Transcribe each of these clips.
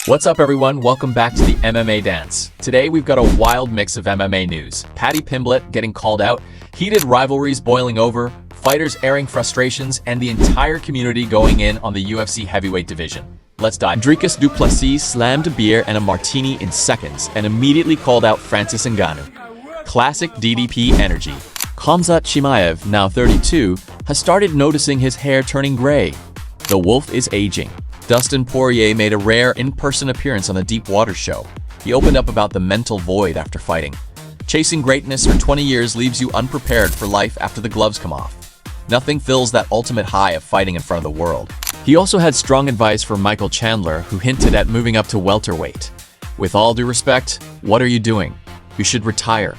What's up everyone, welcome back to the MMA Dance. Today we've got a wild mix of MMA news. Paddy Pimblett getting called out, heated rivalries boiling over, fighters airing frustrations, and the entire community going in on the UFC heavyweight division. Let's dive. Dricus Du Plessis slammed a beer and a martini in seconds and immediately called out Francis Ngannou. Classic DDP energy. Khamzat Chimaev, now 32, has started noticing his hair turning gray. The wolf is aging. Dustin Poirier made a rare in-person appearance on the Deep Water show. He opened up about the mental void after fighting. Chasing greatness for 20 years leaves you unprepared for life after the gloves come off. Nothing fills that ultimate high of fighting in front of the world. He also had strong advice for Michael Chandler, who hinted at moving up to welterweight. With all due respect, what are you doing? You should retire.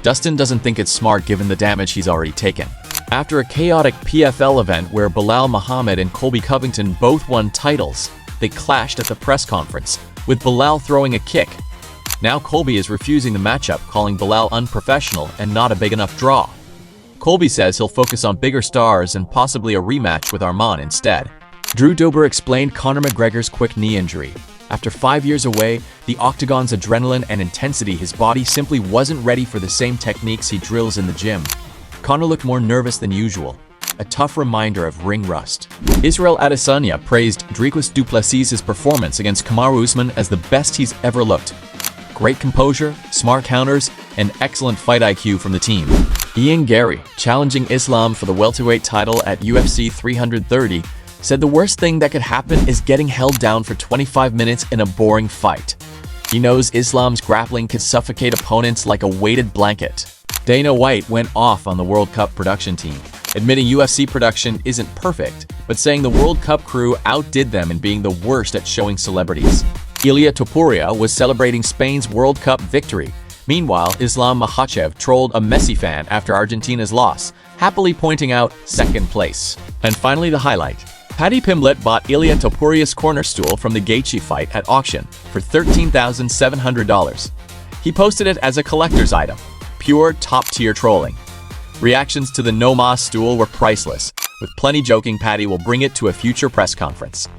Dustin doesn't think it's smart given the damage he's already taken. After a chaotic PFL event where Belal Muhammad and Colby Covington both won titles, they clashed at the press conference, with Belal throwing a kick. Now Colby is refusing the matchup, calling Belal unprofessional and not a big enough draw. Colby says he'll focus on bigger stars and possibly a rematch with Usman instead. Dober explained Conor McGregor's quick knee injury. After 5 years away, the octagon's adrenaline and intensity, his body simply wasn't ready for the same techniques he drills in the gym. Conor looked more nervous than usual, a tough reminder of ring rust. Israel Adesanya praised Dricus Du Plessis' performance against Kamaru Usman as the best he's ever looked. Great composure, smart counters, and excellent fight IQ from the team. Garry, challenging Islam for the welterweight title at UFC 330, said the worst thing that could happen is getting held down for 25 minutes in a boring fight. He knows Islam's grappling could suffocate opponents like a weighted blanket. Dana White went off on the World Cup production team, admitting UFC production isn't perfect, but saying the World Cup crew outdid them in being the worst at showing celebrities. Ilia Topuria was celebrating Spain's World Cup victory. Meanwhile, Islam Makhachev trolled a Messi fan after Argentina's loss, happily pointing out second place. And finally the highlight. Paddy Pimblett bought Ilia Topuria's corner stool from the Gaethje fight at auction for $13,700. He posted it as a collector's item. Pure top-tier trolling. Reactions to the No Mas stool were priceless, with plenty joking Paddy will bring it to a future press conference.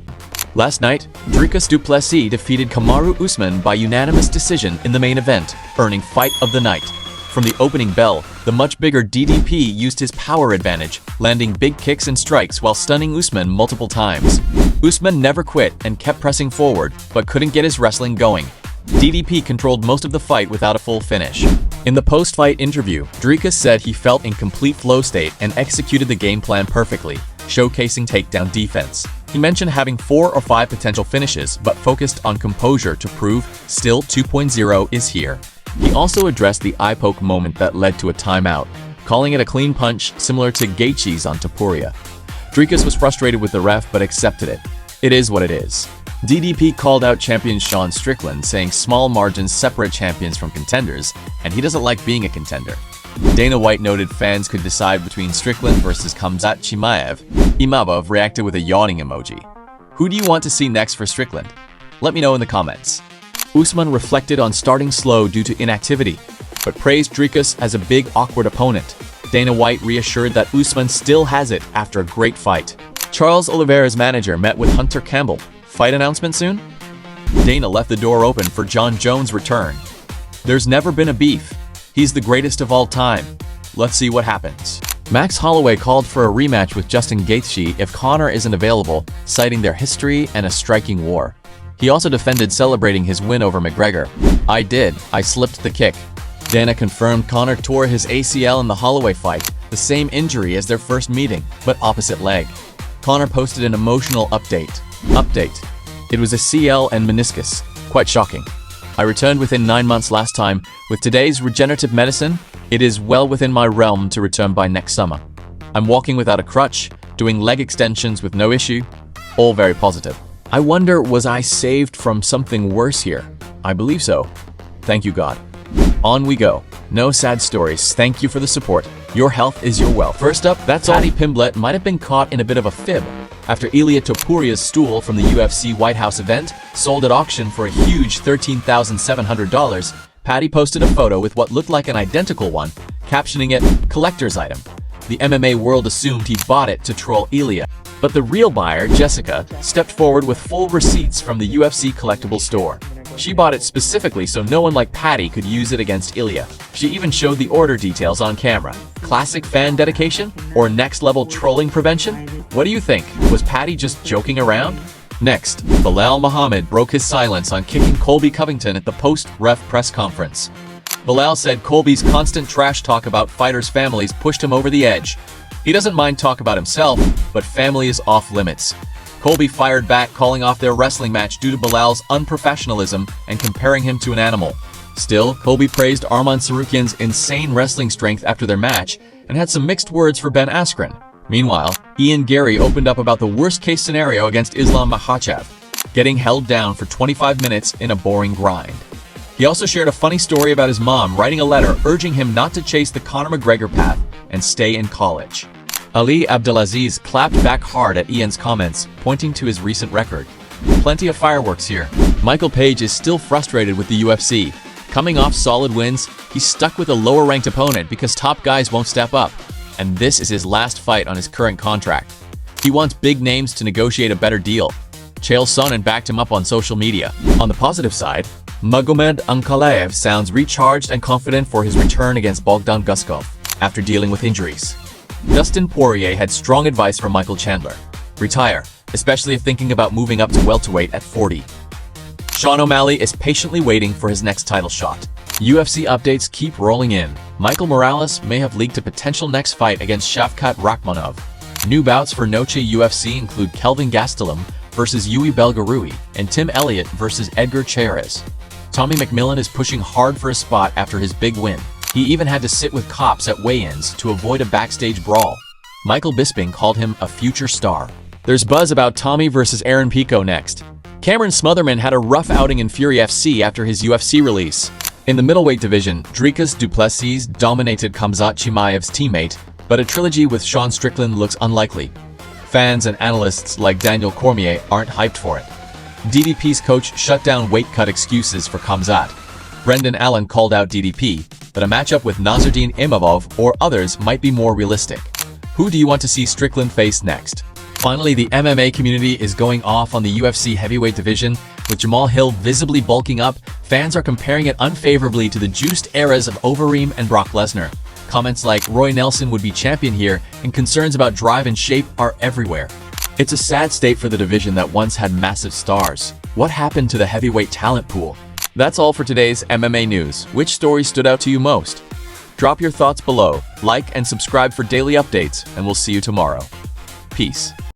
Last night, Dricus Du Plessis defeated Kamaru Usman by unanimous decision in the main event, earning Fight of the Night. From the opening bell, the much bigger DDP used his power advantage, landing big kicks and strikes while stunning Usman multiple times. Usman never quit and kept pressing forward, but couldn't get his wrestling going. DDP controlled most of the fight without a full finish. In the post-fight interview, Dricus said he felt in complete flow state and executed the game plan perfectly, showcasing takedown defense. He mentioned having 4 or 5 potential finishes, but focused on composure to prove Still 2.0 is here. He also addressed the eye poke moment that led to a timeout, calling it a clean punch similar to Gaethje's on Topuria. Dricus was frustrated with the ref but accepted it. It is what it is. DDP called out champion Sean Strickland, saying small margins separate champions from contenders, and he doesn't like being a contender. Dana White noted fans could decide between Strickland versus Khamzat Chimaev. Imavov reacted with a yawning emoji. Who do you want to see next for Strickland? Let me know in the comments. Usman reflected on starting slow due to inactivity, but praised Dricus as a big awkward opponent. Dana White reassured that Usman still has it after a great fight. Charles Oliveira's manager met with Hunter Campbell. Fight announcement soon? Dana left the door open for John Jones' return. There's never been a beef. He's the greatest of all time. Let's see what happens. Max Holloway called for a rematch with Justin Gaethje if Conor isn't available, citing their history and a striking war. He also defended celebrating his win over McGregor. I slipped the kick. Dana confirmed Conor tore his ACL in the Holloway fight, the same injury as their first meeting, but opposite leg. Conor posted an emotional update. It was a CL and meniscus. Quite shocking. I returned within 9 months last time. With today's regenerative medicine, it is well within my realm to return by next summer. I'm walking without a crutch, doing leg extensions with no issue. All very positive. I wonder, was I saved from something worse here? I believe so. Thank you, God. On we go. No sad stories. Thank you for the support. Your health is your wealth. First up, Paddy Pimblett might have been caught in a bit of a fib after Ilia Topuria's stool from the UFC White House event sold at auction for a huge $13,700. Paddy posted a photo with what looked like an identical one, captioning it, "collector's item." The MMA world assumed he bought it to troll Ilia. But the real buyer, Jessica, stepped forward with full receipts from the UFC collectible store. She bought it specifically so no one like Paddy could use it against Ilia. She even showed the order details on camera. Classic fan dedication? Or next-level trolling prevention? What do you think? Was Paddy just joking around? Next, Belal Muhammad broke his silence on kicking Colby Covington at the post-ref press conference. Belal said Colby's constant trash talk about fighters' families pushed him over the edge. He doesn't mind talk about himself, but family is off limits. Colby fired back, calling off their wrestling match due to Belal's unprofessionalism and comparing him to an animal. Still, Colby praised Arman Tsarukyan's insane wrestling strength after their match and had some mixed words for Ben Askren. Meanwhile, Garry opened up about the worst-case scenario against Islam Makhachev, getting held down for 25 minutes in a boring grind. He also shared a funny story about his mom writing a letter urging him not to chase the Conor McGregor path and stay in college. Ali Abdelaziz clapped back hard at Ian's comments, pointing to his recent record. Plenty of fireworks here. Michael Page is still frustrated with the UFC. Coming off solid wins, he's stuck with a lower-ranked opponent because top guys won't step up. And this is his last fight on his current contract. He wants big names to negotiate a better deal. Chael Sonnen backed him up on social media. On the positive side, Magomed Ankalaev sounds recharged and confident for his return against Bogdan Guskov after dealing with injuries. Dustin Poirier had strong advice from Michael Chandler. Retire, especially if thinking about moving up to welterweight at 40. Sean O'Malley is patiently waiting for his next title shot. UFC updates keep rolling in. Michael Morales may have leaked a potential next fight against Shavkat Rakhmonov. New bouts for Noche UFC include Kelvin Gastelum versus Yui Belgarui and Tim Elliott versus Edgar Chairez. Tommy McMillan is pushing hard for a spot after his big win. He even had to sit with cops at weigh-ins to avoid a backstage brawl. Michael Bisping called him a future star. There's buzz about Tommy versus Aaron Pico next. Cameron Smotherman had a rough outing in Fury FC after his UFC release. In the middleweight division, Dricus Du Plessis dominated Khamzat Chimaev's teammate, but a trilogy with Sean Strickland looks unlikely. Fans and analysts like Daniel Cormier aren't hyped for it. DDP's coach shut down weight cut excuses for Khamzat. Brendan Allen called out DDP, but a matchup with Nasruddin Imavov or others might be more realistic. Who do you want to see Strickland face next? Finally, the MMA community is going off on the UFC heavyweight division. With Jamal Hill visibly bulking up, fans are comparing it unfavorably to the juiced eras of Overeem and Brock Lesnar. Comments like Roy Nelson would be champion here and concerns about drive and shape are everywhere. It's a sad state for the division that once had massive stars. What happened to the heavyweight talent pool? That's all for today's MMA news. Which story stood out to you most? Drop your thoughts below, like and subscribe for daily updates, and we'll see you tomorrow. Peace.